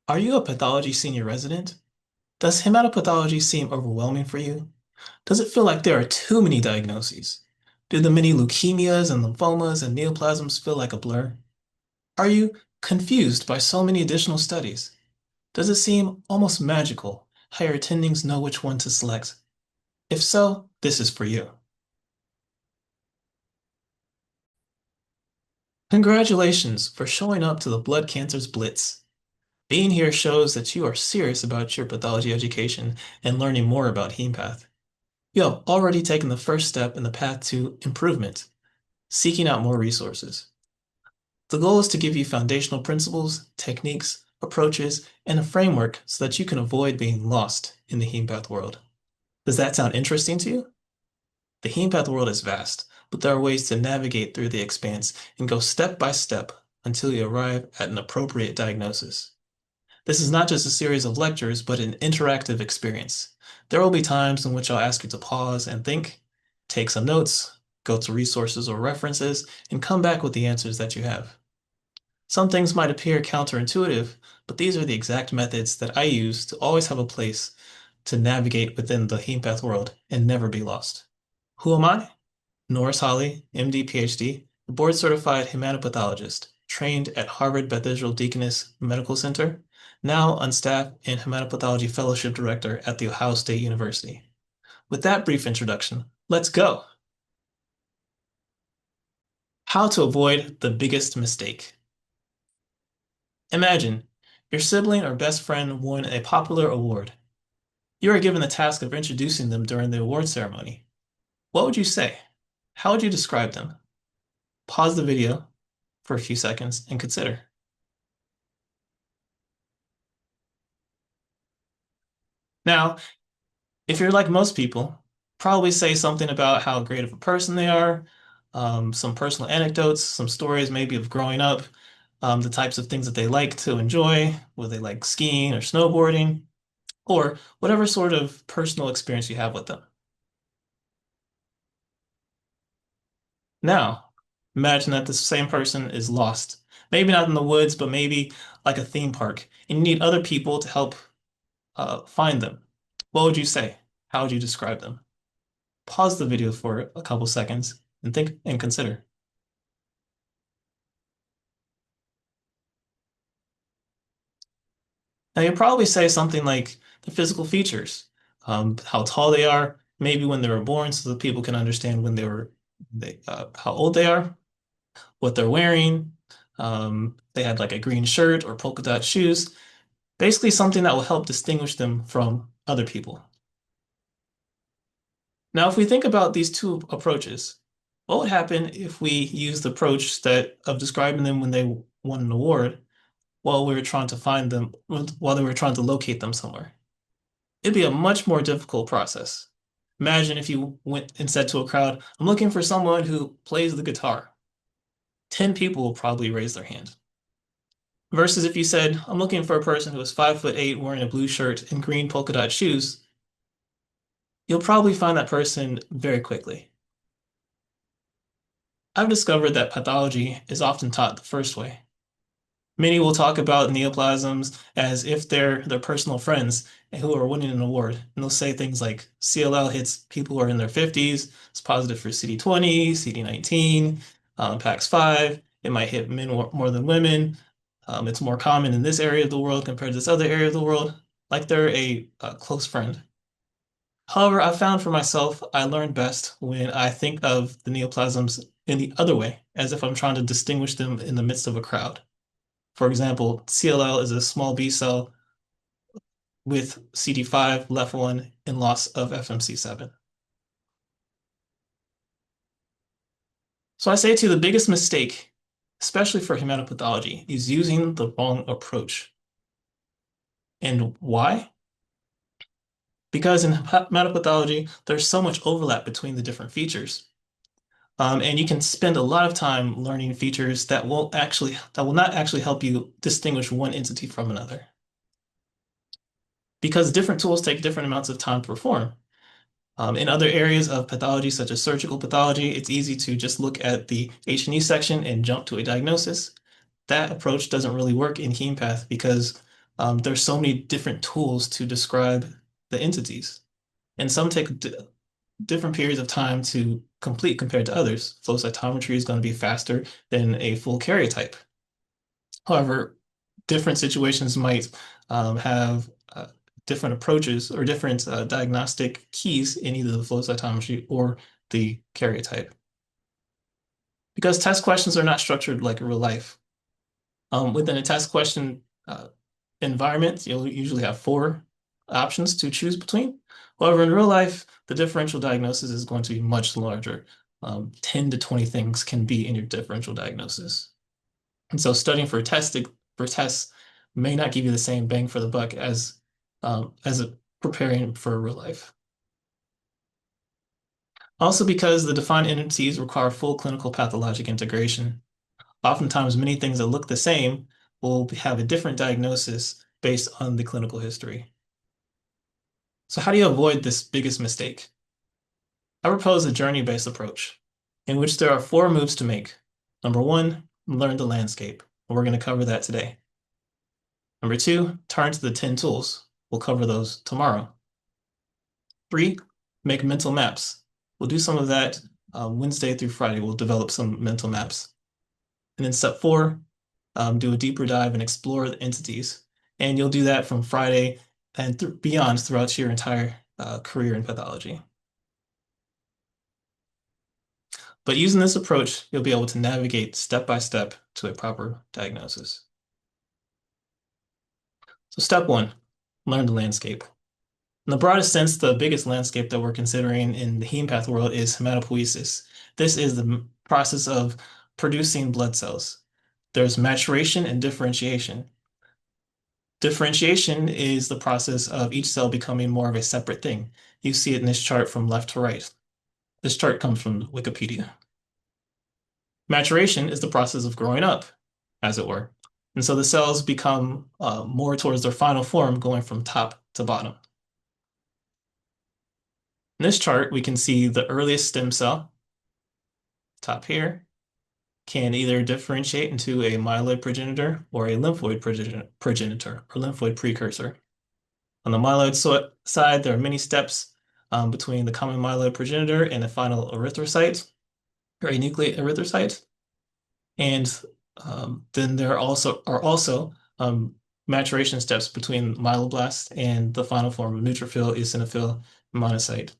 Are you a pathology senior resident? Does hematopathology seem overwhelming for you? Does it feel like there are too many diagnoses? Do the many leukemias and lymphomas and neoplasms feel like a blur? Are you confused by so many additional studies? Does it seem almost magical how your attendings know which one to select? If so, this is for you. Congratulations for showing up to the Blood Cancers Blitz. Being here shows that you are serious about your pathology education and learning more about Hemepath. You have already taken the first step in the path to improvement, seeking out more resources. The goal is to give you foundational principles, techniques, approaches, and a framework so that you can avoid being lost in the Hemepath world. Does that sound interesting to you? The Hemepath world is vast, but there are ways to navigate through the expanse and go step by step until you arrive at an appropriate diagnosis. This is not just a series of lectures, but an interactive experience. There will be times in which I'll ask you to pause and think, take some notes, go to resources or references, and come back with the answers that you have. Some things might appear counterintuitive, but these are the exact methods that I use to always have a place to navigate within the Hemepath world and never be lost. Who am I? Norris Holly, MD, PhD, board certified hematopathologist, trained at Harvard Bethesda Deaconess Medical Center, now on staff and hematopathology fellowship director at The Ohio State University. With that brief introduction, let's go. How to avoid the biggest mistake. Imagine your sibling or best friend won a popular award. You are given the task of introducing them during the award ceremony. What would you say? How would you describe them? Pause the video for a few seconds and consider. Now, if you're like most people, probably say something about how great of a person they are, some personal anecdotes, some stories maybe of growing up, the types of things that they like to enjoy, whether they like skiing or snowboarding, or whatever sort of personal experience you have with them. Now, imagine that the same person is lost. Maybe not in the woods, but maybe like a theme park, and you need other people to help find them. What would you say? How would you describe them? Pause the video for a couple seconds and think and consider. Now, you'll probably say something like the physical features, how tall they are, maybe when they were born, so that people can understand when how old they are, what they're wearing. They had like a green shirt or polka dot shoes. Basically, something that will help distinguish them from other people. Now, if we think about these two approaches, what would happen if we use the approach that of describing them when they won an award while we were trying to find them, while they were trying to locate them somewhere? It'd be a much more difficult process. Imagine if you went and said to a crowd, I'm looking for someone who plays the guitar. 10 people will probably raise their hand. Versus if you said, I'm looking for a person who is 5'8", wearing a blue shirt and green polka dot shoes, you'll probably find that person very quickly. I've discovered that pathology is often taught the first way. Many will talk about neoplasms as if they're their personal friends who are winning an award. And they'll say things like CLL hits people who are in their 50s, it's positive for CD20, CD19, PAX5. It might hit men more than women. It's more common in this area of the world compared to this other area of the world, like they're a close friend. However, I found for myself, I learn best when I think of the neoplasms in the other way, as if I'm trying to distinguish them in the midst of a crowd. For example, CLL is a small B cell with CD5, left one, and loss of FMC7. So I say to you, the biggest mistake, especially for hematopathology, is using the wrong approach. And why? Because in hematopathology, there's so much overlap between the different features. And you can spend a lot of time learning features that will not actually help you distinguish one entity from another. Because different tools take different amounts of time to perform. In other areas of pathology, such as surgical pathology, it's easy to just look at the H&E section and jump to a diagnosis. That approach doesn't really work in Hemepath because there's so many different tools to describe the entities, and some take different periods of time to complete compared to others. Flow cytometry is going to be faster than a full karyotype. However, different situations might have different approaches or different diagnostic keys in either the flow cytometry or the karyotype. Because test questions are not structured like real life. Within a test question environment, you'll usually have four options to choose between. However, in real life, the differential diagnosis is going to be much larger. 10 to 20 things can be in your differential diagnosis. And so studying for tests may not give you the same bang for the buck as preparing for real life. Also, because the defined entities require full clinical pathologic integration. Oftentimes, many things that look the same will have a different diagnosis based on the clinical history. So how do you avoid this biggest mistake? I propose a journey-based approach in which there are four moves to make. Number one, learn the landscape. We're going to cover that today. Number two, turn to the 10 tools. We'll cover those tomorrow. Three, make mental maps. We'll do some of that Wednesday through Friday. We'll develop some mental maps. And then step four, do a deeper dive and explore the entities. And you'll do that from Friday and beyond throughout your entire career in pathology. But using this approach, you'll be able to navigate step by step to a proper diagnosis. So step one, learn the landscape. In the broadest sense, the biggest landscape that we're considering in the Hemepath world is hematopoiesis. This is the process of producing blood cells. There's maturation and differentiation. Differentiation is the process of each cell becoming more of a separate thing. You see it in this chart from left to right. This chart comes from Wikipedia. Maturation is the process of growing up, as it were. And so the cells become more towards their final form, going from top to bottom. In this chart, we can see the earliest stem cell, top here, can either differentiate into a myeloid progenitor or a lymphoid progenitor or lymphoid precursor. On the myeloid side, there are many steps between the common myeloid progenitor and the final erythrocyte or enucleate erythrocyte. And then there are also maturation steps between myeloblast and the final form of neutrophil, eosinophil, monocyte.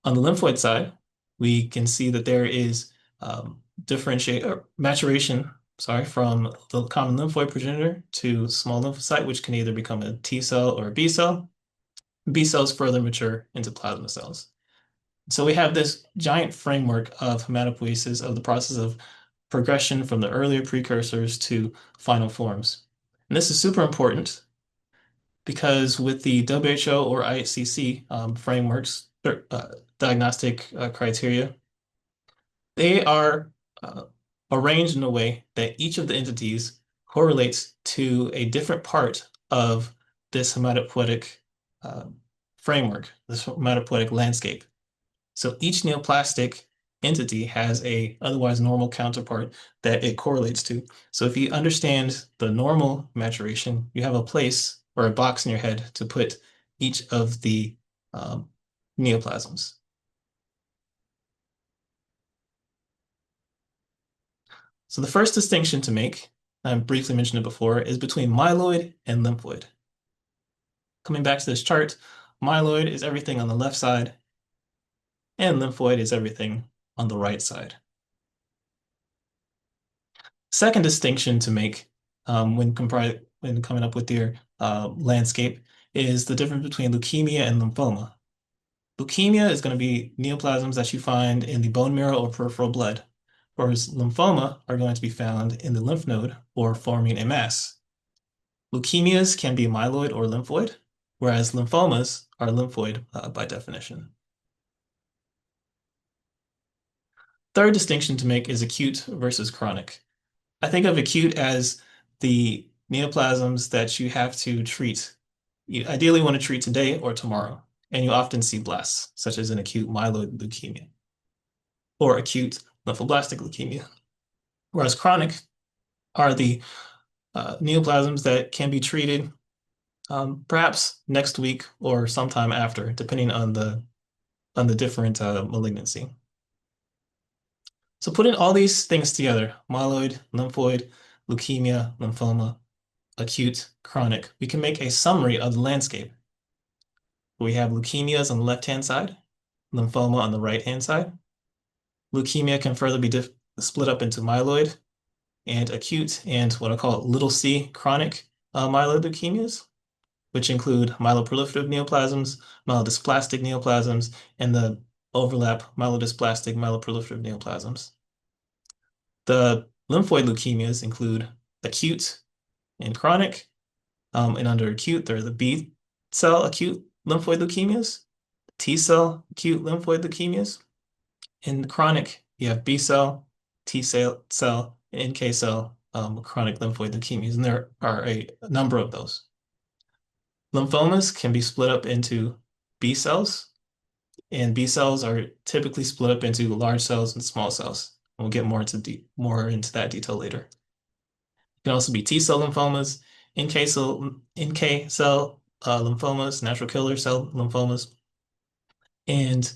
On the lymphoid side, we can see that there is maturation, from the common lymphoid progenitor to small lymphocyte, which can either become a T cell or a B cell. B cells further mature into plasma cells. So we have this giant framework of hematopoiesis of the process of progression from the earlier precursors to final forms. And this is super important because with the WHO or IHCC frameworks, diagnostic criteria, they are arranged in a way that each of the entities correlates to a different part of this hematopoietic framework, this hematopoietic landscape. So each neoplastic entity has a otherwise normal counterpart that it correlates to. So if you understand the normal maturation, you have a place or a box in your head to put each of the neoplasms. So the first distinction to make, I briefly mentioned it before, is between myeloid and lymphoid. Coming back to this chart, myeloid is everything on the left side, and lymphoid is everything on the right side. Second distinction to make when coming up with your landscape is the difference between leukemia and lymphoma. Leukemia is going to be neoplasms that you find in the bone marrow or peripheral blood, whereas lymphoma are going to be found in the lymph node or forming a mass. Leukemias can be myeloid or lymphoid, whereas lymphomas are lymphoid by definition. Third distinction to make is acute versus chronic. I think of acute as the neoplasms that you have to treat. You ideally want to treat today or tomorrow, and you often see blasts, such as an acute myeloid leukemia or acute lymphoblastic leukemia. Whereas chronic are the neoplasms that can be treated perhaps next week or sometime after, depending on the different malignancy. So putting all these things together, myeloid, lymphoid, leukemia, lymphoma, acute, chronic, we can make a summary of the landscape. We have leukemias on the left-hand side, lymphoma on the right-hand side. Leukemia can further be split up into myeloid and acute and what I call little c chronic myeloid leukemias, which include myeloproliferative neoplasms, myelodysplastic neoplasms, and the overlap myelodysplastic myeloproliferative neoplasms. The lymphoid leukemias include acute and chronic, and under acute, there are the B cell acute lymphoid leukemias, T cell acute lymphoid leukemias. In chronic, you have B cell, T cell, and NK cell chronic lymphoid leukemias, and there are a number of those. Lymphomas can be split up into B cells, and B cells are typically split up into large cells and small cells. We'll get more into that detail later. It can also be T cell lymphomas, NK cell lymphomas, natural killer cell lymphomas, and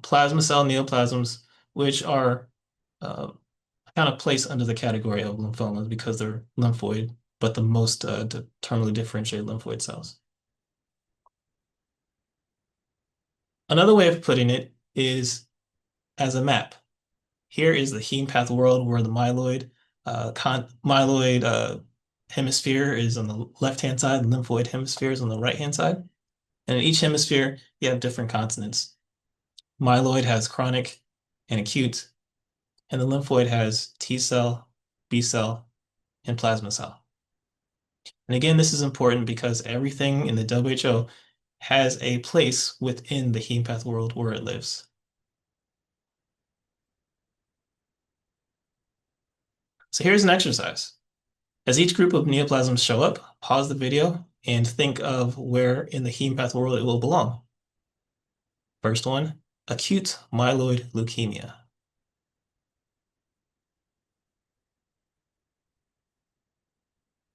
plasma cell neoplasms, which are kind of placed under the category of lymphomas because they're lymphoid, but the most terminally differentiated lymphoid cells. Another way of putting it is as a map. Here is the Hemepath world where the myeloid hemisphere is on the left-hand side, and lymphoid hemisphere is on the right-hand side. And in each hemisphere, you have different continents. Myeloid has chronic and acute, and the lymphoid has T cell, B cell, and plasma cell. And again, this is important because everything in the WHO has a place within the Hemepath world where it lives. So here's an exercise. As each group of neoplasms show up, pause the video and think of where in the Hemepath world it will belong. First one, acute myeloid leukemia.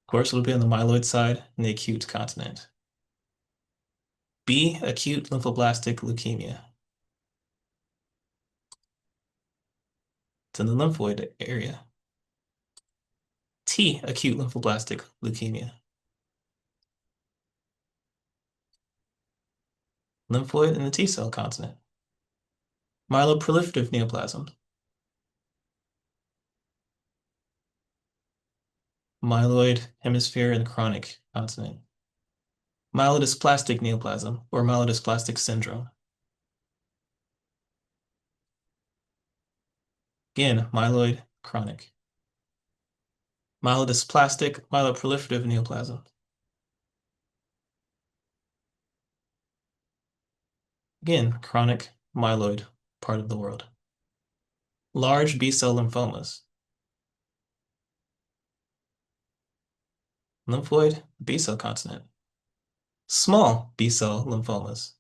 Of course, it'll be on the myeloid side in the acute continent. B, acute lymphoblastic leukemia. It's in the lymphoid area. T, acute lymphoblastic leukemia. Lymphoid in the T cell continent. Myeloproliferative neoplasm. Myeloid hemisphere and chronic continent. Myelodysplastic neoplasm or myelodysplastic syndrome. Again, myeloid, chronic. Myelodysplastic, myeloproliferative neoplasm. Again, chronic myeloid part of the world. Large B-cell lymphomas. Lymphoid, B-cell continent. Small B-cell lymphomas.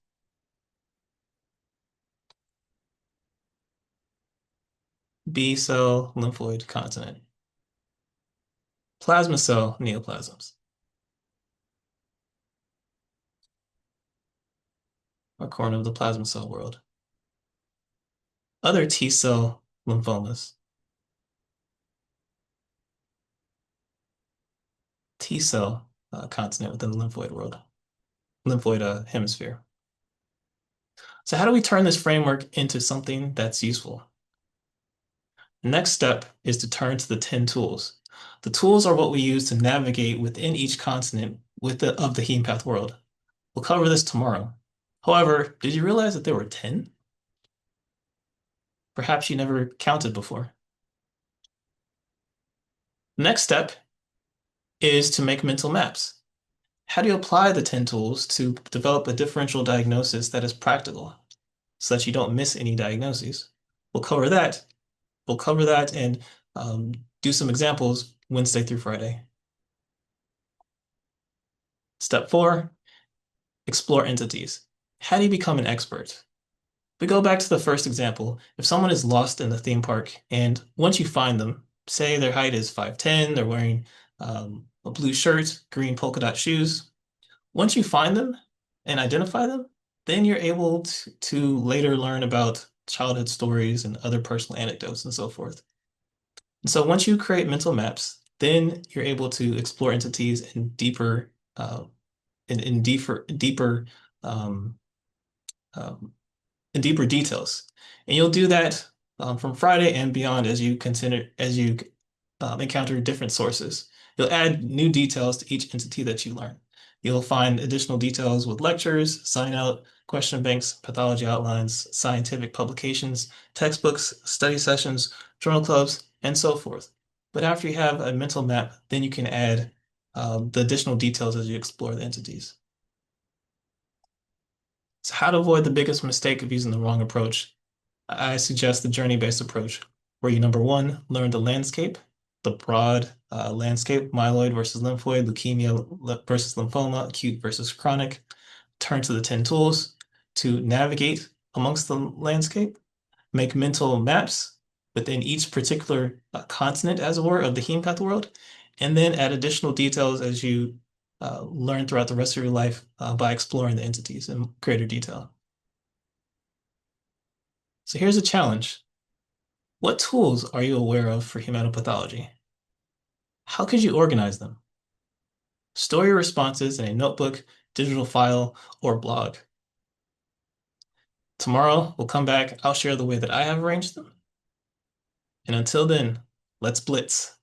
B-cell lymphoid continent. Plasma cell neoplasms. A corner of the plasma cell world. Other T-cell lymphomas. T-cell continent within the lymphoid world. Lymphoid hemisphere. So how do we turn this framework into something that's useful? The next step is to turn to the 10 tools. The tools are what we use to navigate within each continent of the Hemepath world. We'll cover this tomorrow. However, did you realize that there were 10? Perhaps you never counted before. The next step is to make mental maps. How do you apply the 10 tools to develop a differential diagnosis that is practical so that you don't miss any diagnoses? We'll cover that. We'll cover that and do some examples Wednesday through Friday. Step 4, explore entities. How do you become an expert? We go back to the first example. If someone is lost in the theme park and once you find them, say their height is 5'10", they're wearing a blue shirt, green polka dot shoes. Once you find them and identify them, then you're able to later learn about childhood stories and other personal anecdotes and so forth. And so once you create mental maps, then you're able to explore entities in deeper um, um, in deeper details. And you'll do that from Friday and beyond as you encounter different sources. You'll add new details to each entity that you learn. You'll find additional details with lectures, sign out, question banks, pathology outlines, scientific publications, textbooks, study sessions, journal clubs, and so forth. But after you have a mental map, then you can add the additional details as you explore the entities. So how to avoid the biggest mistake of using the wrong approach? I suggest the journey-based approach, where you, number one, learn the landscape, the broad landscape, myeloid versus lymphoid, leukemia versus lymphoma, acute versus chronic. Turn to the 10 tools to navigate amongst the landscape, make mental maps within each particular continent, as it were, of the Hemepath world, and then add additional details as you learn throughout the rest of your life by exploring the entities in greater detail. So here's a challenge. What tools are you aware of for hematopathology? How could you organize them? Store your responses in a notebook, digital file, or blog. Tomorrow, we'll come back. I'll share the way that I have arranged them. And until then, let's blitz.